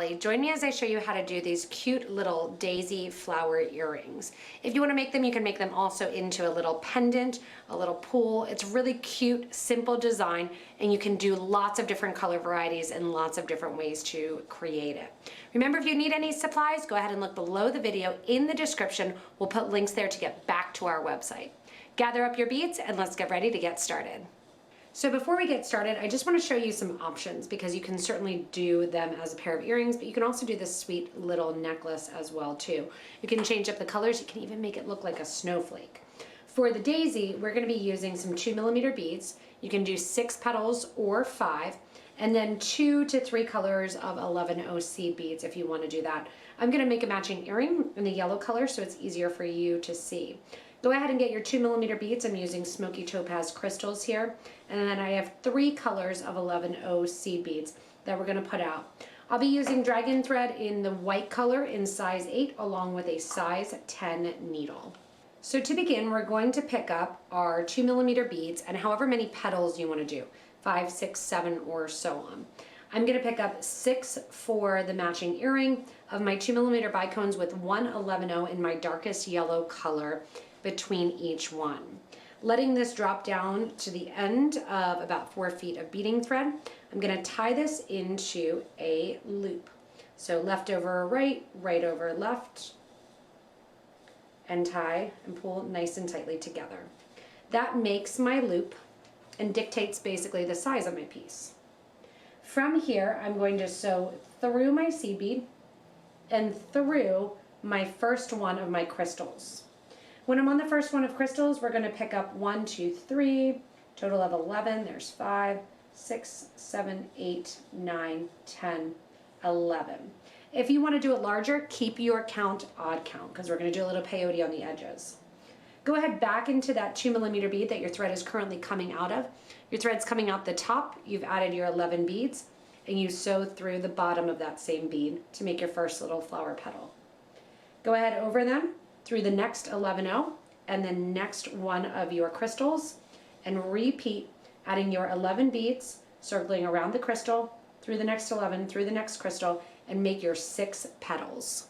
Allie. Join me as I show you how to do these cute little daisy flower earrings. If you want to make them, you can make them also into a little pendant, a little pool. It's really cute, simple design, and you can do lots of different color varieties and lots of different ways to create it. Remember, if you need any supplies, go ahead and look below the video in the description. We'll put links there to get back to our website. Gather up your beads and let's get ready to get started. So before we get started, I just want to show you some options because you can certainly do them as a pair of earrings, but you can also do this sweet little necklace as well too. You can change up the colors. You can even make it look like a snowflake. For the daisy, we're going to be using some 2mm beads. You can do 6 petals or 5, and then 2 to 3 colors of 11O seed beads if you want to do that. I'm going to make a matching earring in the yellow color so it's easier for you to see. Go ahead and get your 2mm beads. I'm using smoky topaz crystals here. And then I have 3 colors of 11O seed beads that we're going to put out. I'll be using dragon thread in the white color in size 8 along with a size 10 needle. So to begin, we're going to pick up our 2mm beads and however many petals you want to do, 5, 6, 7, or so on. I'm going to pick up 6 for the matching earring of my 2mm bicones with 1 11O in my darkest yellow color between each one. Letting this drop down to the end of about 4 feet of beading thread, I'm going to tie this into a loop. So left over right, right over left, and tie and pull nice and tightly together. That makes my loop and dictates basically the size of my piece. From here, I'm going to sew through my seed bead and through my first one of my crystals. When I'm on the first one of crystals, we're going to pick up 1, 2, 3, total of 11. There's 5, 6, 7, 8, 9, 10, 11. If you want to do it larger, keep your count odd count because we're going to do a little peyote on the edges. Go ahead back into that 2mm bead that your thread is currently coming out of. Your thread's coming out the top. You've added your 11 beads and you sew through the bottom of that same bead to make your first little flower petal. Go ahead over them through the next 11O and the next one of your crystals and repeat, adding your 11 beads, circling around the crystal, through the next 11, through the next crystal, and make your 6 petals.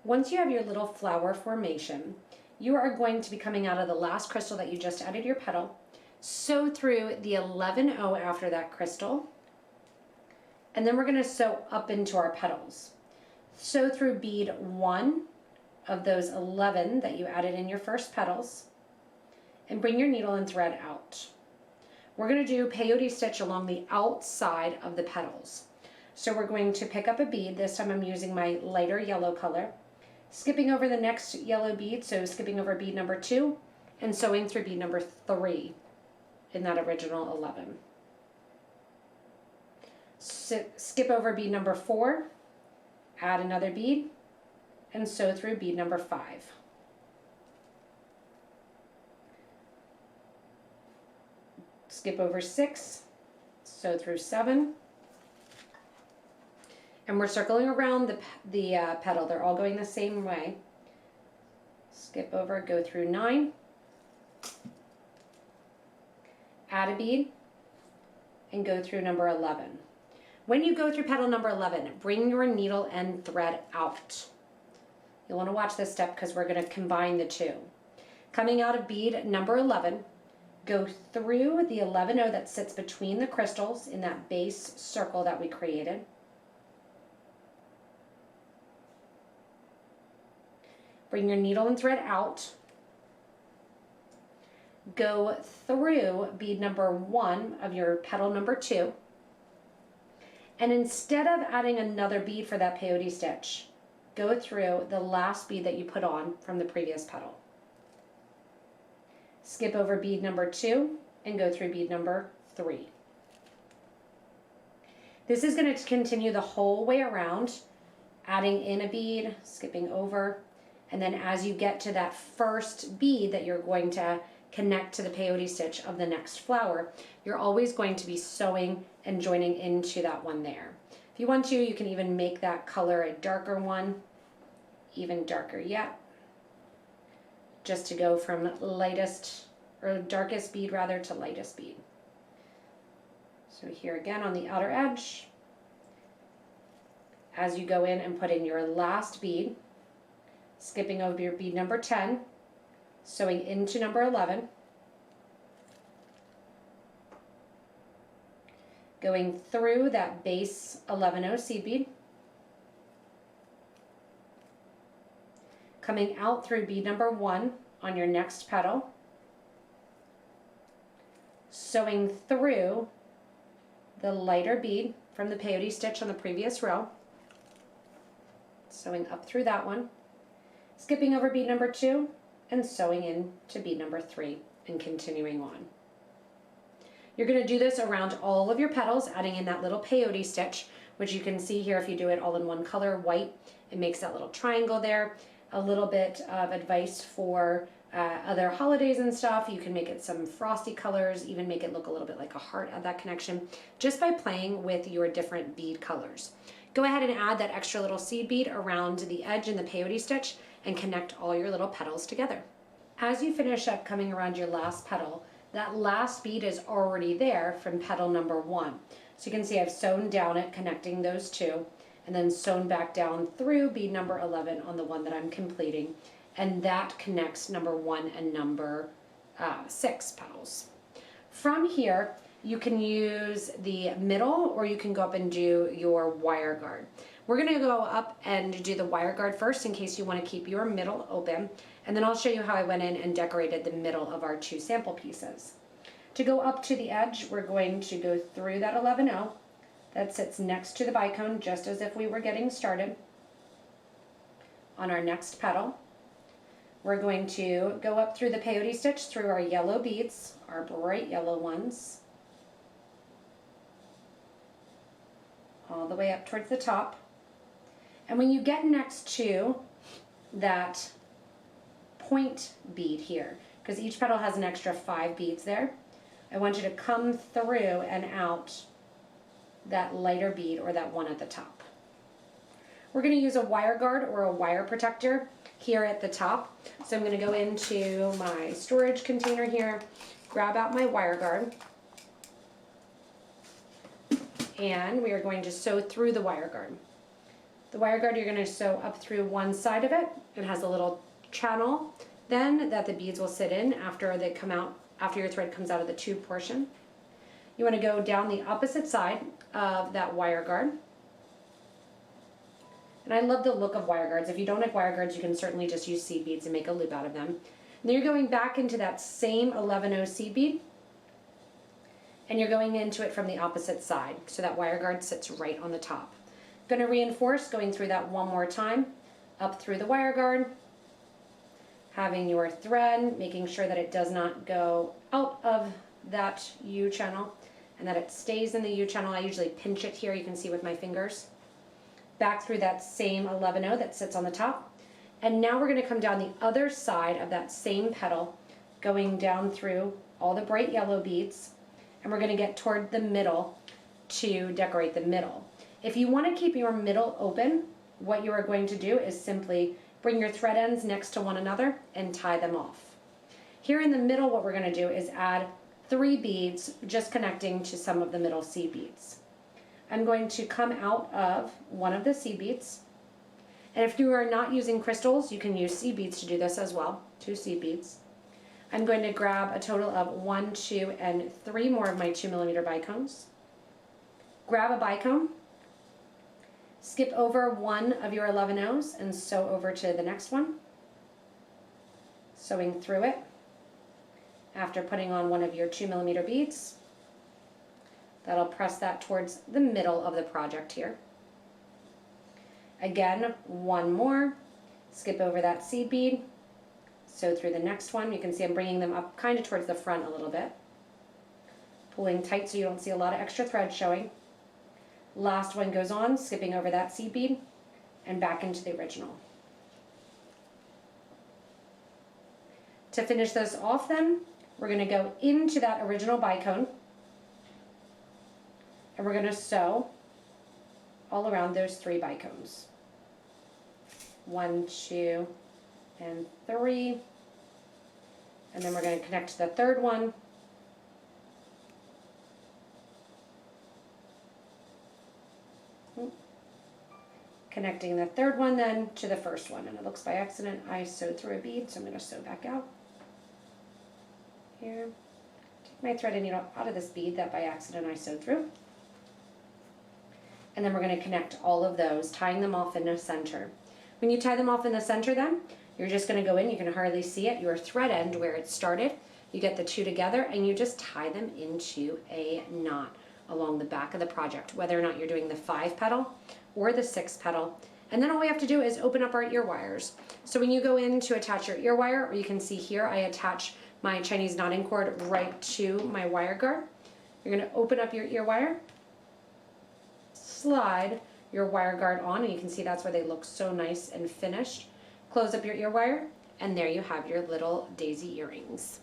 Once you have your little flower formation, you are going to be coming out of the last crystal that you just added your petal, sew through the 11O after that crystal, and then we're going to sew up into our petals. Sew through bead 1 of those 11 that you added in your first petals and bring your needle and thread out. We're going to do peyote stitch along the outside of the petals. So we're going to pick up a bead. This time I'm using my lighter yellow color, skipping over the next yellow bead, so skipping over bead number 2 and sewing through bead number 3 in that original 11. Skip over bead number 4, add another bead, and sew through bead number 5. Skip over 6, sew through 7, and we're circling around the petal. They're all going the same way. Skip over, go through 9, add a bead, and go through number 11. When you go through petal number 11, bring your needle and thread out. You'll want to watch this step because we're going to combine the two. Coming out of bead number 11, go through the 11O that sits between the crystals in that base circle that we created. Bring your needle and thread out. Go through bead number 1 of your petal number 2. And instead of adding another bead for that peyote stitch, go through the last bead that you put on from the previous petal. Skip over bead number 2 and go through bead number 3. This is going to continue the whole way around, adding in a bead, skipping over, and then as you get to that first bead that you're going to connect to the peyote stitch of the next flower, you're always going to be sewing and joining into that one there. If you want to, you can even make that color a darker one, even darker yet, just to go from lightest, or darkest bead rather, to lightest bead. So here again on the outer edge, as you go in and put in your last bead, skipping over your bead number 10, sewing into number 11, going through that base 11-0 seed bead, coming out through bead number 1 on your next petal, sewing through the lighter bead from the peyote stitch on the previous row, sewing up through that one, skipping over bead number 2 and sewing into bead number 3 and continuing on. You're going to do this around all of your petals, adding in that little peyote stitch, which you can see here if you do it all in one color, white, it makes that little triangle there. A little bit of advice for other holidays and stuff. You can make it some frosty colors, even make it look a little bit like a heart at that connection, just by playing with your different bead colors. Go ahead and add that extra little seed bead around the edge in the peyote stitch and connect all your little petals together. As you finish up coming around your last petal, that last bead is already there from petal number 1. So you can see I've sewn down it, connecting those two, and then sewn back down through bead number 11 on the one that I'm completing, and that connects number 1 and number 6 petals. From here, you can use the middle, or you can go up and do your wire guard. We're going to go up and do the wire guard first in case you want to keep your middle open, and then I'll show you how I went in and decorated the middle of our 2 sample pieces. To go up to the edge, we're going to go through that 11-0 that sits next to the bicone, just as if we were getting started. On our next petal, we're going to go up through the peyote stitch through our yellow beads, our bright yellow ones, all the way up towards the top. And when you get next to that point bead here, because each petal has an extra 5 beads there, I want you to come through and out that lighter bead, or that one at the top. We're going to use a wire guard or a wire protector here at the top. So I'm going to go into my storage container here, grab out my wire guard, and we are going to sew through the wire guard. The wire guard, you're going to sew up through one side of it. It has a little channel then that the beads will sit in after they come out, after your thread comes out of the tube portion. You want to go down the opposite side of that wire guard. And I love the look of wire guards. If you don't like wire guards, you can certainly just use seed beads and make a loop out of them. And then you're going back into that same 11-0 seed bead, and you're going into it from the opposite side. So that wire guard sits right on the top. Going to reinforce, going through that one more time, up through the wire guard, having your thread, making sure that it does not go out of that U channel and that it stays in the U channel. I usually pinch it here, you can see with my fingers. Back through that same 11-0 that sits on the top. And now we're going to come down the other side of that same petal, going down through all the bright yellow beads, and we're going to get toward the middle to decorate the middle. If you want to keep your middle open, what you are going to do is simply bring your thread ends next to one another and tie them off. Here in the middle, what we're going to do is add 3 beads, just connecting to some of the middle seed beads. I'm going to come out of one of the seed beads, and if you are not using crystals, you can use seed beads to do this as well, 2 seed beads. I'm going to grab a total of 1, 2, and 3 more of my 2mm bicones. Grab a bicone, skip over one of your 11-0s and sew over to the next one, sewing through it after putting on one of your 2mm beads. That'll press that towards the middle of the project here. Again, one more, skip over that seed bead, sew through the next one. You can see I'm bringing them up kind of towards the front a little bit, pulling tight so you don't see a lot of extra thread showing. Last one goes on, skipping over that seed bead and back into the original. To finish this off then, we're going to go into that original bicone, and we're going to sew all around those 3 bicones. 1, 2, and 3. And then we're going to connect to the 3rd one. Connecting the third one then to the first one, and it looks by accident I sewed through a bead, so I'm going to sew back out. Here, take my thread and needle out of this bead that by accident I sewed through. And then we're going to connect all of those, tying them off in the center. When you tie them off in the center then, you're just going to go in, you can hardly see it, your thread end where it started, you get the two together and you just tie them into a knot along the back of the project, whether or not you're doing the 5 petal or the 6 petal. And then all we have to do is open up our ear wires. So when you go in to attach your ear wire, or you can see here, I attach my Chinese knotting cord right to my wire guard. You're going to open up your ear wire, slide your wire guard on, and you can see that's where they look so nice and finished. Close up your ear wire, and there you have your little daisy earrings.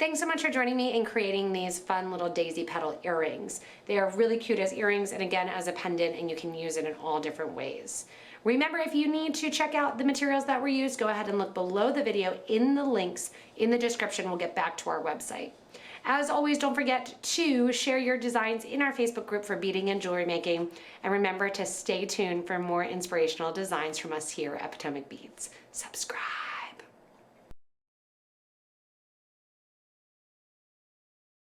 Thanks so much for joining me in creating these fun little daisy petal earrings. They are really cute as earrings and again as a pendant, and you can use it in all different ways. Remember, if you need to check out the materials that were used, go ahead and look below the video in the links in the description. We'll get back to our website. As always, don't forget to share your designs in our Facebook group for beading and jewelry making. And remember to stay tuned for more inspirational designs from us here at Potomac Beads. Subscribe.